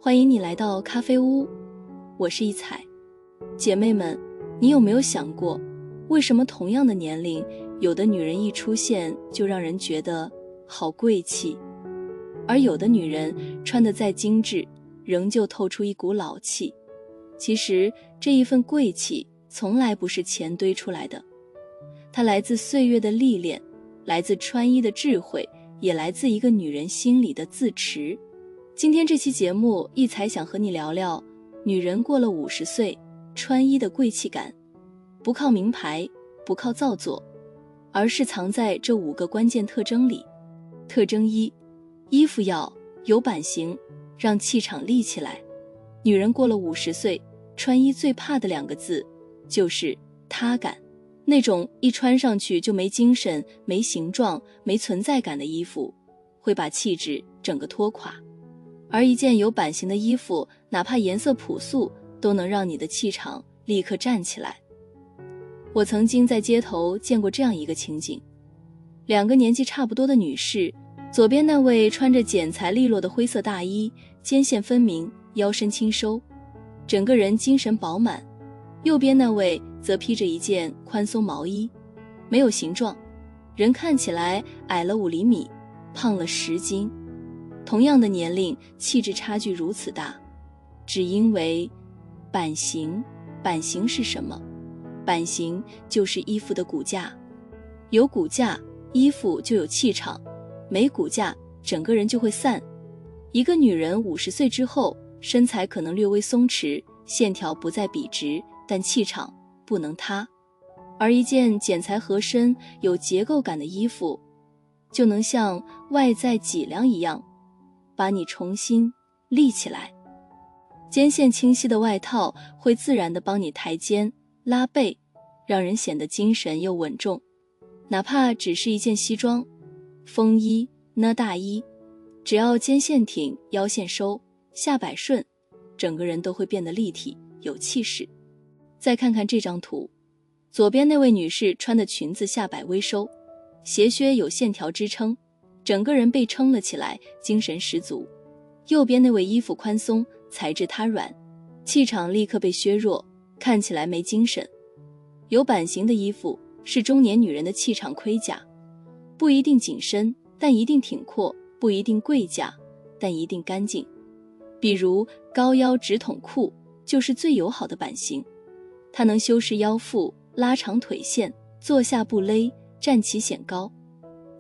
欢迎你来到咖啡屋，我是一彩。姐妹们，你有没有想过，为什么同样的年龄，有的女人一出现就让人觉得好贵气，而有的女人穿得再精致，仍旧透出一股老气？其实这一份贵气从来不是钱堆出来的，它来自岁月的历练，来自穿衣的智慧，也来自一个女人心里的自持。今天这期节目，一彩想和你聊聊女人过了50岁穿衣的贵气感，不靠名牌，不靠造作，而是藏在这5个关键特征里。特征1，衣服要有版型，让气场立起来。女人过了50岁，穿衣最怕的2个字就是塌感。那种一穿上去就没精神、没形状、没存在感的衣服，会把气质整个拖垮。而一件有版型的衣服，哪怕颜色朴素，都能让你的气场立刻站起来。我曾经在街头见过这样一个情景：2个年纪差不多的女士，左边那位穿着剪裁利落的灰色大衣，肩线分明，腰身轻收，整个人精神饱满；右边那位则披着一件宽松毛衣，没有形状，人看起来矮了5厘米，胖了10斤。同样的年龄，气质差距如此大，只因为版型。版型是什么？版型就是衣服的骨架。有骨架，衣服就有气场；没骨架，整个人就会散。一个女人50岁之后，身材可能略微松弛，线条不再笔直，但气场不能塌。而一件剪裁合身、有结构感的衣服，就能像外在脊梁一样，把你重新立起来。肩线清晰的外套会自然地帮你抬肩、拉背，让人显得精神又稳重。哪怕只是一件西装、风衣、呢大衣，只要肩线挺、腰线收、下摆顺，整个人都会变得立体、有气势。再看看这张图，左边那位女士穿的裙子下摆微收，鞋靴有线条支撑，整个人被撑了起来，精神十足。右边那位衣服宽松，材质塌软，气场立刻被削弱，看起来没精神。有版型的衣服是中年女人的气场盔甲，不一定紧身，但一定挺阔；不一定贵价，但一定干净。比如高腰直筒裤就是最友好的版型，它能修饰腰腹，拉长腿线，坐下不勒，站起显高。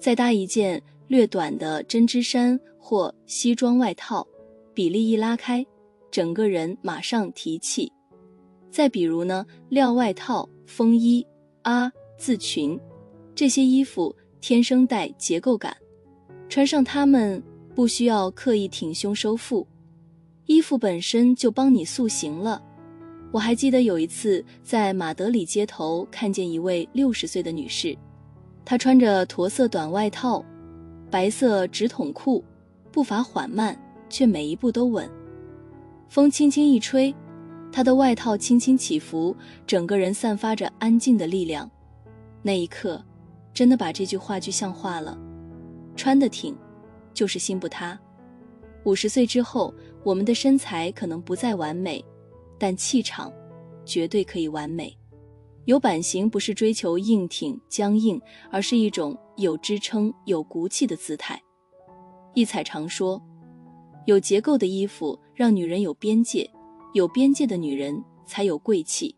再搭一件略短的针织衫或西装外套，比例一拉开，整个人马上提气。再比如呢，料外套、风衣、字裙，这些衣服天生带结构感，穿上它们不需要刻意挺胸收腹，衣服本身就帮你塑形了。我还记得有一次在马德里街头看见一位60岁的女士，她穿着驼色短外套、白色直筒裤，步伐缓慢，却每一步都稳。风轻轻一吹，她的外套轻轻起伏，整个人散发着安静的力量。那一刻，真的把这句话具象化了：穿得挺，就是心不塌。50岁之后，我们的身材可能不再完美，但气场绝对可以完美。有版型不是追求硬挺僵硬，而是一种有支撑、有骨气的姿态。一彩常说，有结构的衣服让女人有边界，有边界的女人才有贵气。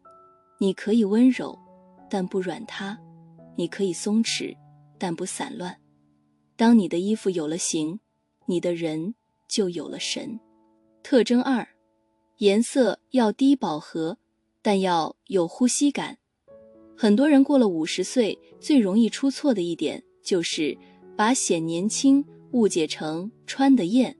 你可以温柔，但不软塌；你可以松弛，但不散乱。当你的衣服有了型，你的人就有了神。特征2，颜色要低饱和，但要有呼吸感。很多人过了50岁，最容易出错的一点就是把显年轻误解成穿得艳，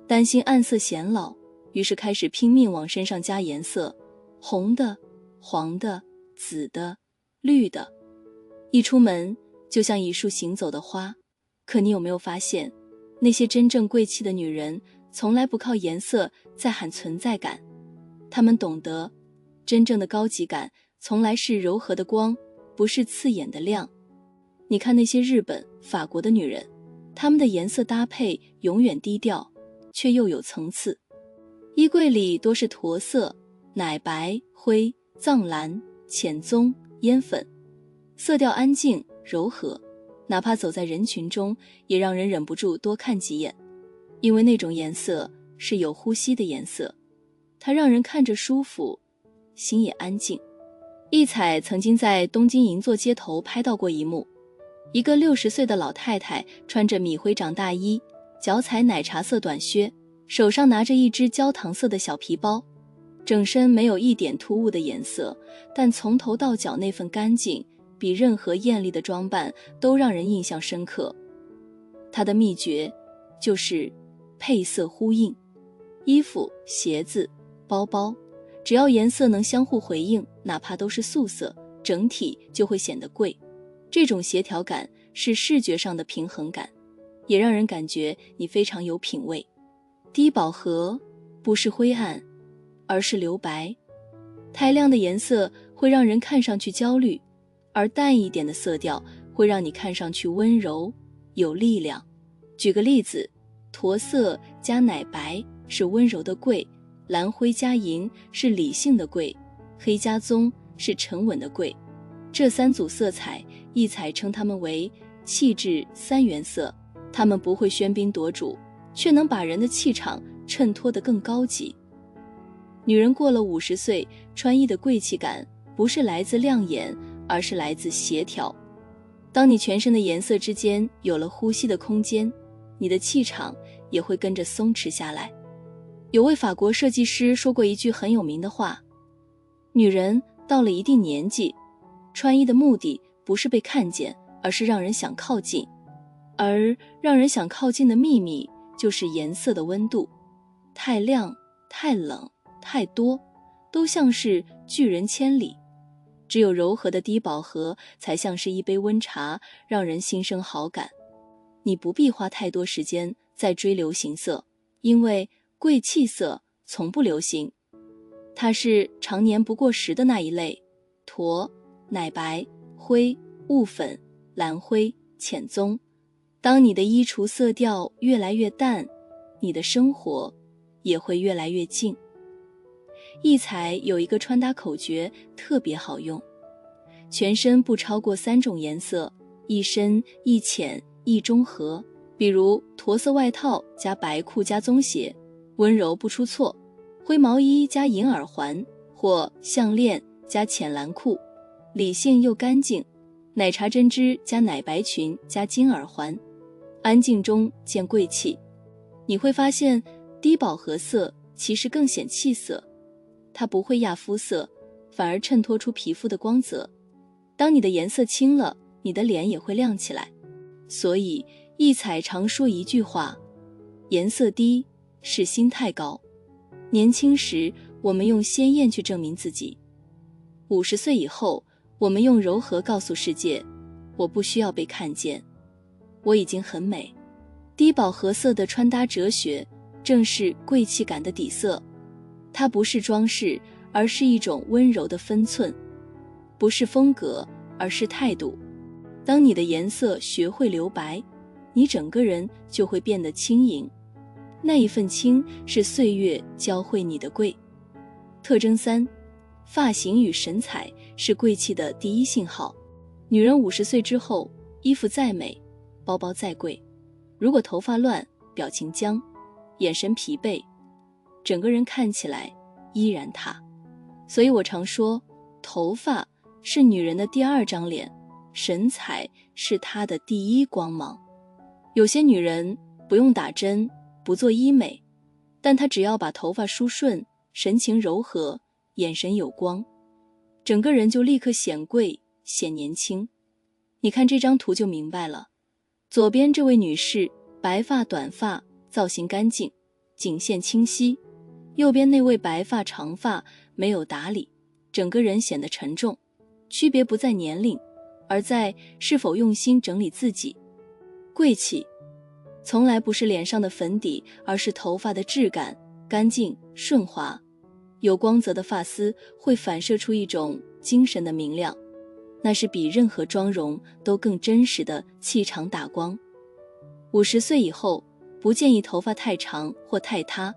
担心暗色显老，于是开始拼命往身上加颜色，红的、黄的、紫的、绿的，一出门就像一束行走的花。可你有没有发现，那些真正贵气的女人从来不靠颜色在喊存在感，她们懂得真正的高级感从来是柔和的光，不是刺眼的亮。你看那些日本、法国的女人，她们的颜色搭配永远低调，却又有层次。衣柜里多是驼色、奶白、灰、藏蓝、浅棕、烟粉，色调安静柔和，哪怕走在人群中也让人忍不住多看几眼，因为那种颜色是有呼吸的颜色，它让人看着舒服，心也安静。易彩曾经在东京银座街头拍到过一幕，一个60岁的老太太穿着米灰长大衣，脚踩奶茶色短靴，手上拿着一只焦糖色的小皮包，整身没有一点突兀的颜色，但从头到脚那份干净，比任何艳丽的装扮都让人印象深刻。她的秘诀就是配色呼应，衣服、鞋子、包包，只要颜色能相互回应，哪怕都是素色，整体就会显得贵。这种协调感是视觉上的平衡感，也让人感觉你非常有品味。低饱和不是灰暗，而是留白。太亮的颜色会让人看上去焦虑，而淡一点的色调会让你看上去温柔有力量。举个例子，驼色加奶白是温柔的贵，蓝灰加银是理性的贵，黑加棕是沉稳的贵。这3组色彩，易彩称它们为气质3原色，它们不会喧宾夺主，却能把人的气场衬托得更高级。女人过了50岁，穿衣的贵气感不是来自亮眼，而是来自协调。当你全身的颜色之间有了呼吸的空间，你的气场也会跟着松弛下来。有位法国设计师说过一句很有名的话，女人到了一定年纪，穿衣的目的不是被看见，而是让人想靠近。而让人想靠近的秘密就是颜色的温度，太亮、太冷、太多，都像是拒人千里。只有柔和的低饱和才像是一杯温茶，让人心生好感。你不必花太多时间在追流行色，因为贵气色从不流行，它是常年不过时的那一类，驼、奶白、灰、雾粉、蓝灰、浅棕。当你的衣橱色调越来越淡，你的生活也会越来越静。易彩有一个穿搭口诀特别好用，全身不超过3种颜色，一深一浅一中和。比如驼色外套加白裤加棕鞋，温柔不出错；灰毛衣加银耳环，或项链加浅蓝裤，理性又干净；奶茶针织加奶白裙加金耳环，安静中见贵气。你会发现低饱和色其实更显气色，它不会亚肤色，反而衬托出皮肤的光泽。当你的颜色轻了，你的脸也会亮起来。所以易彩常说一句话，颜色低是心态高。年轻时我们用鲜艳去证明自己，50岁以后我们用柔和告诉世界，我不需要被看见，我已经很美。低饱和色的穿搭哲学正是贵气感的底色，它不是装饰，而是一种温柔的分寸，不是风格，而是态度。当你的颜色学会留白，你整个人就会变得轻盈，那一份轻是岁月教会你的贵。特征3，发型与神采是贵气的第一信号。女人50岁之后，衣服再美，包包再贵，如果头发乱，表情僵，眼神疲惫，整个人看起来依然塌。所以我常说，头发是女人的第2张脸，神采是她的第1光芒。有些女人不用打针，不做医美，但她只要把头发梳顺，神情柔和，眼神有光，整个人就立刻显贵显年轻。你看这张图就明白了，左边这位女士白发短发，造型干净，颈线清晰；右边那位白发长发，没有打理，整个人显得沉重。区别不在年龄，而在是否用心整理自己。贵气从来不是脸上的粉底，而是头发的质感，干净顺滑。有光泽的发丝会反射出一种精神的明亮，那是比任何妆容都更真实的气场打光。50岁以后，不建议头发太长或太塌，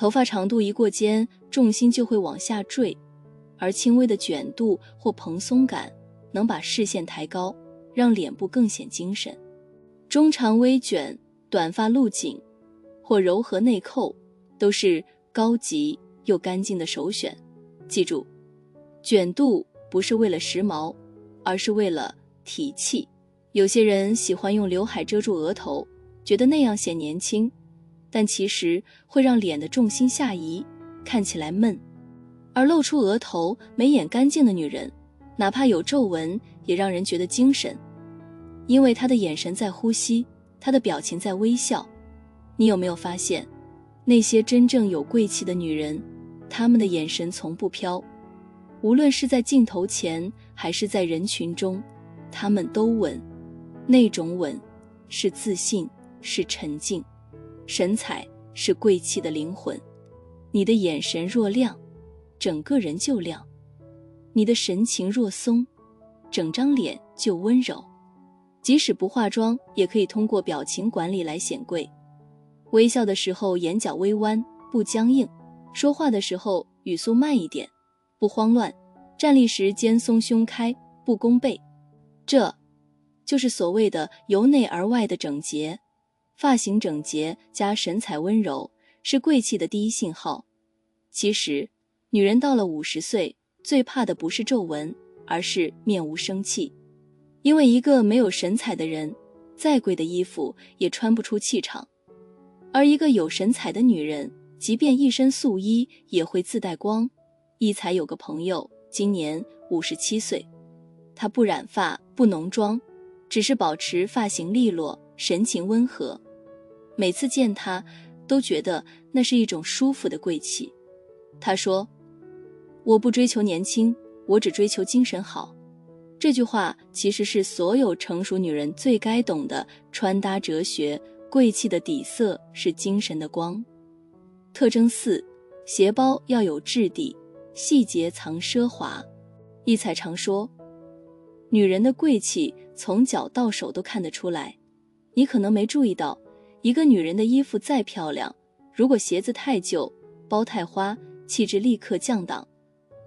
头发长度一过肩，重心就会往下坠，而轻微的卷度或蓬松感能把视线抬高，让脸部更显精神。中长微卷、短发露颈或柔和内扣都是高级又干净的首选。记住，卷度不是为了时髦，而是为了体气。有些人喜欢用刘海遮住额头，觉得那样显年轻，但其实会让脸的重心下移，看起来闷。而露出额头、眉眼干净的女人，哪怕有皱纹，也让人觉得精神，因为她的眼神在呼吸，她的表情在微笑。你有没有发现，那些真正有贵气的女人，她们的眼神从不飘，无论是在镜头前还是在人群中，她们都稳。那种稳是自信，是沉静，神采是贵气的灵魂。你的眼神若亮，整个人就亮；你的神情若松，整张脸就温柔。即使不化妆，也可以通过表情管理来显贵。微笑的时候眼角微弯，不僵硬；说话的时候语速慢一点，不慌乱；站立时肩松胸开，不弓背。这就是所谓的由内而外的整洁。发型整洁加神采温柔，是贵气的第一信号。其实，女人到了50岁，最怕的不是皱纹，而是面无生气。因为一个没有神采的人，再贵的衣服也穿不出气场。而一个有神采的女人，即便一身素衣，也会自带光。一才有个朋友，今年57岁，她不染发，不浓妆，只是保持发型利落，神情温和。每次见她，都觉得那是一种舒服的贵气。她说：“我不追求年轻，我只追求精神好。”这句话其实是所有成熟女人最该懂的穿搭哲学。贵气的底色是精神的光。特征4，鞋包要有质地，细节藏奢华。一彩常说，女人的贵气从脚到手都看得出来。你可能没注意到，一个女人的衣服再漂亮，如果鞋子太旧，包太花，气质立刻降档。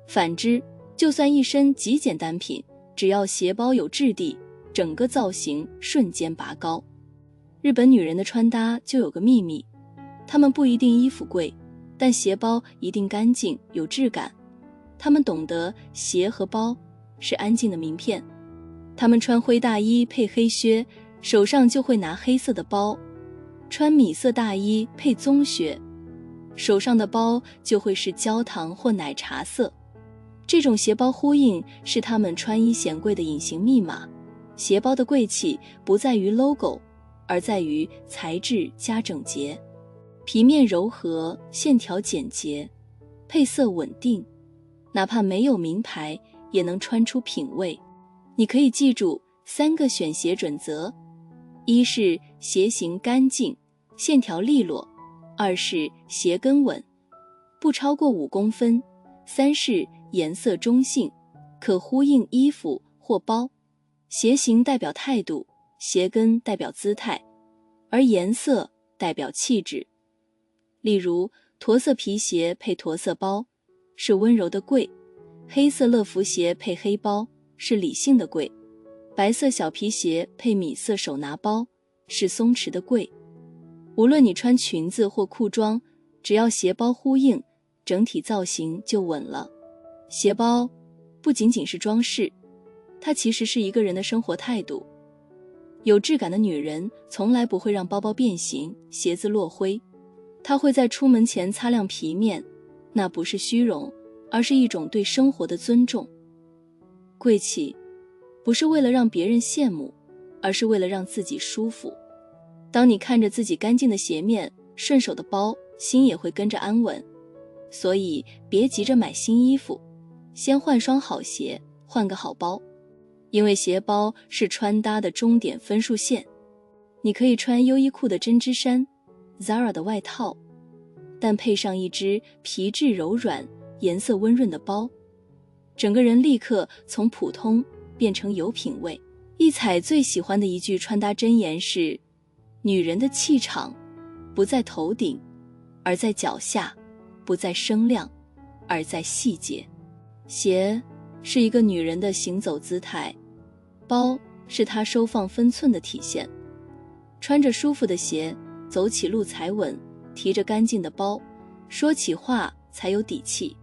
反之，就算一身极简单品，只要鞋包有质地，整个造型瞬间拔高。日本女人的穿搭就有个秘密，她们不一定衣服贵，但鞋包一定干净有质感。她们懂得鞋和包是安静的名片，她们穿灰大衣配黑靴，手上就会拿黑色的包；穿米色大衣配棕靴，手上的包就会是焦糖或奶茶色。这种鞋包呼应是她们穿衣显贵的隐形密码。鞋包的贵气不在于 logo，而在于材质加整洁，皮面柔和，线条简洁，配色稳定，哪怕没有名牌也能穿出品味。你可以记住3个选鞋准则：一是鞋型干净，线条利落；二是鞋跟稳，不超过5公分；三是颜色中性，可呼应衣服或包。鞋型代表态度，鞋跟代表姿态，而颜色代表气质。例如，驼色皮鞋配驼色包是温柔的贵，黑色乐福鞋配黑包是理性的贵，白色小皮鞋配米色手拿包是松弛的贵。无论你穿裙子或裤装，只要鞋包呼应，整体造型就稳了。鞋包不仅仅是装饰，它其实是一个人的生活态度。有质感的女人从来不会让包包变形，鞋子落灰，她会在出门前擦亮皮面，那不是虚荣，而是一种对生活的尊重。贵气不是为了让别人羡慕，而是为了让自己舒服。当你看着自己干净的鞋面，顺手的包，心也会跟着安稳。所以别急着买新衣服，先换双好鞋，换个好包。因为鞋包是穿搭的终点分数线。你可以穿优衣库的针织衫， Zara 的外套，但配上一只皮质柔软、颜色温润的包，整个人立刻从普通变成有品位。一彩最喜欢的一句穿搭箴言是：女人的气场不在头顶，而在脚下。不在声量，而在细节。鞋是一个女人的行走姿态，包是她收放分寸的体现。穿着舒服的鞋，走起路才稳，提着干净的包，说起话才有底气。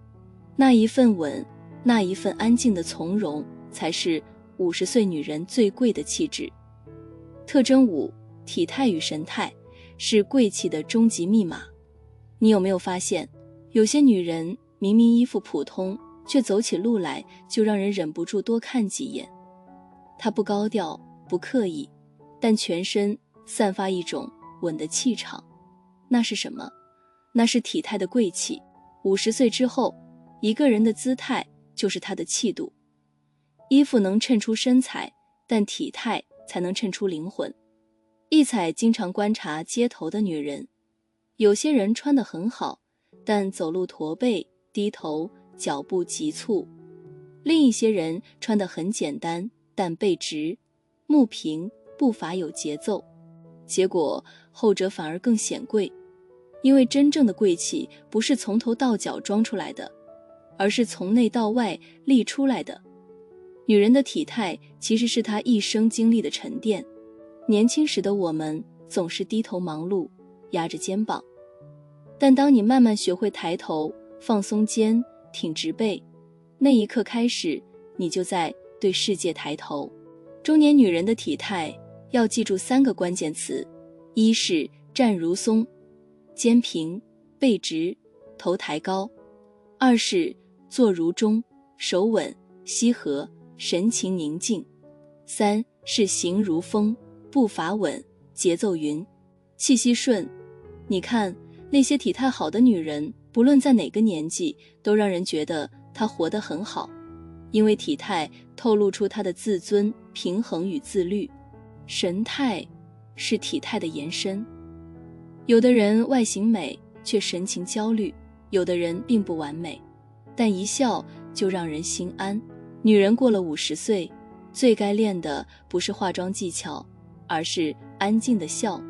那一份稳，那一份安静的从容，才是50岁女人最贵的气质。特征5：体态与神态是贵气的终极密码。你有没有发现，有些女人明明衣服普通，却走起路来就让人忍不住多看几眼。她不高调，不刻意，但全身散发一种稳的气场。那是什么？那是体态的贵气。50岁之后，一个人的姿态就是她的气度。衣服能衬出身材，但体态才能衬出灵魂。一彩经常观察街头的女人，有些人穿得很好，但走路驼背、低头，脚步急促；另一些人穿得很简单，但背直、目平，步伐有节奏。结果后者反而更显贵，因为真正的贵气不是从头到脚装出来的，而是从内到外立出来的。女人的体态其实是她一生经历的沉淀。年轻时的我们总是低头忙碌，压着肩膀，但当你慢慢学会抬头，放松肩，挺直背，那一刻开始，你就在对世界抬头。中年女人的体态要记住3个关键词：一是站如松，肩平，背直，头抬高；二是坐如钟，手稳，膝合，神情宁静；三是行如风，步伐稳，节奏匀，气息顺。你看那些体态好的女人，不论在哪个年纪，都让人觉得她活得很好，因为体态透露出她的自尊、平衡与自律。神态是体态的延伸。有的人外形美，却神情焦虑；有的人并不完美，但一笑就让人心安。女人过了50岁，最该练的不是化妆技巧，而是安静的笑。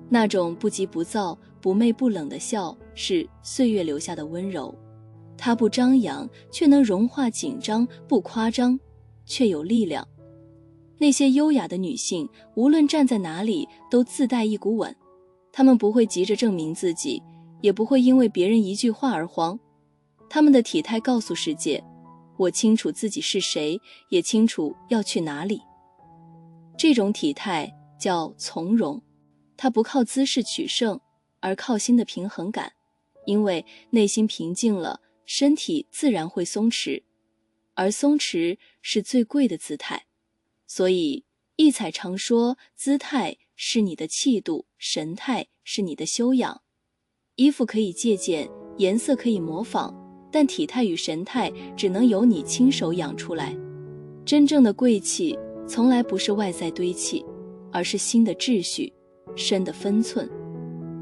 那种不急不躁、不媚不冷的笑，是岁月留下的温柔。它不张扬，却能融化紧张；不夸张，却有力量。那些优雅的女性，无论站在哪里，都自带一股稳。她们不会急着证明自己，也不会因为别人一句话而慌。她们的体态告诉世界，我清楚自己是谁，也清楚要去哪里。这种体态叫从容，它不靠姿势取胜，而靠心的平衡感。因为内心平静了，身体自然会松弛，而松弛是最贵的姿态。所以一彩常说，姿态是你的气度，神态是你的修养。衣服可以借鉴，颜色可以模仿，但体态与神态只能由你亲手养出来。真正的贵气从来不是外在堆砌，而是心的秩序，身的分寸。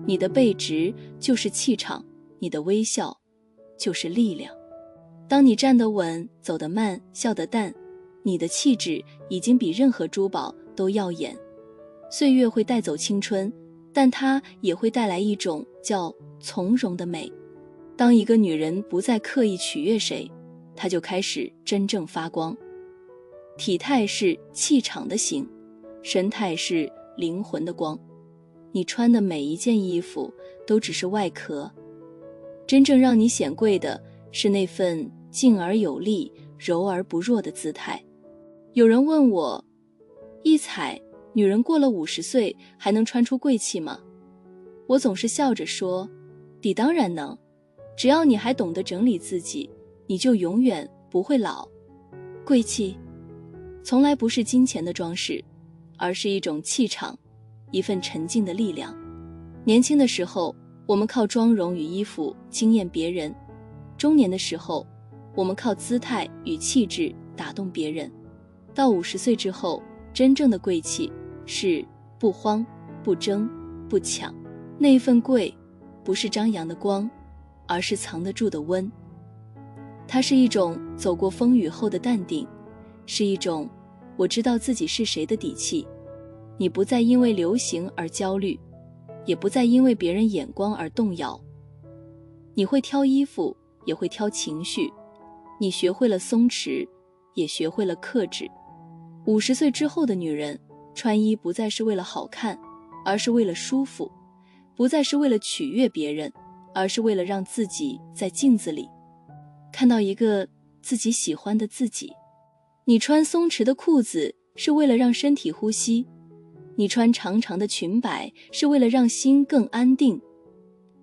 你的背直就是气场，你的微笑就是力量。当你站得稳，走得慢，笑得淡，你的气质已经比任何珠宝都耀眼。岁月会带走青春，但它也会带来一种叫从容的美。当一个女人不再刻意取悦谁，她就开始真正发光。体态是气场的形，神态是灵魂的光。你穿的每一件衣服都只是外壳，真正让你显贵的是那份静而有力、柔而不弱的姿态。有人问我，一彩，女人过了50岁还能穿出贵气吗？我总是笑着说，你当然能，只要你还懂得整理自己，你就永远不会老。贵气从来不是金钱的装饰，而是一种气场，一份沉静的力量。年轻的时候，我们靠妆容与衣服惊艳别人；中年的时候，我们靠姿态与气质打动别人。到50岁之后，真正的贵气是不慌、不争、不抢。那一份贵，不是张扬的光，而是藏得住的温。它是一种走过风雨后的淡定，是一种我知道自己是谁的底气。你不再因为流行而焦虑，也不再因为别人眼光而动摇。你会挑衣服，也会挑情绪，你学会了松弛，也学会了克制。50岁之后的女人，穿衣不再是为了好看，而是为了舒服；不再是为了取悦别人，而是为了让自己在镜子里看到一个自己喜欢的自己。你穿松弛的裤子是为了让身体呼吸，你穿长长的裙摆是为了让心更安定，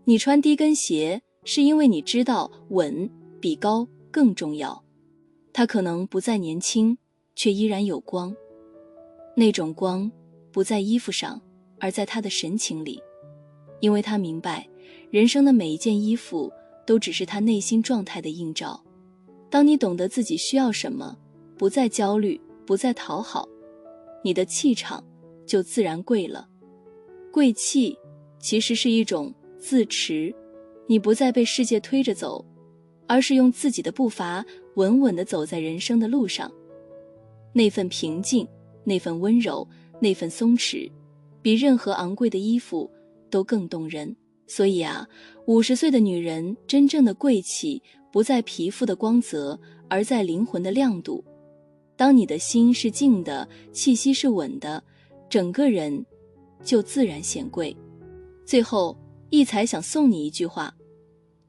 你穿低跟鞋是因为你知道稳比高更重要。它可能不再年轻，却依然有光。那种光不在衣服上，而在他的神情里，因为他明白，人生的每一件衣服都只是他内心状态的映照。当你懂得自己需要什么，不再焦虑，不再讨好，你的气场就自然贵了。贵气其实是一种自持，你不再被世界推着走，而是用自己的步伐稳稳地走在人生的路上。那份平静，那份温柔，那份松弛，比任何昂贵的衣服都更动人。所以50岁的女人真正的贵气不在皮肤的光泽，而在灵魂的亮度。当你的心是静的，气息是稳的，整个人就自然显贵。最后，一才想送你一句话：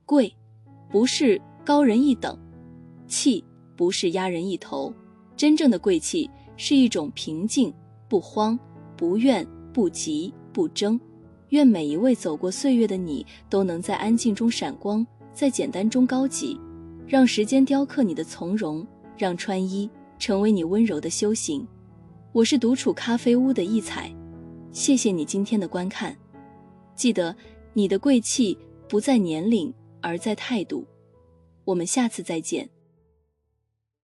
贵不是高人一等，气不是压人一头，真正的贵气是一种平静，不慌，不怨，不急，不争。愿每一位走过岁月的你，都能在安静中闪光，在简单中高级。让时间雕刻你的从容，让穿衣成为你温柔的修行。我是独处咖啡屋的一彩，谢谢你今天的观看。记得，你的贵气不在年龄，而在态度。我们下次再见。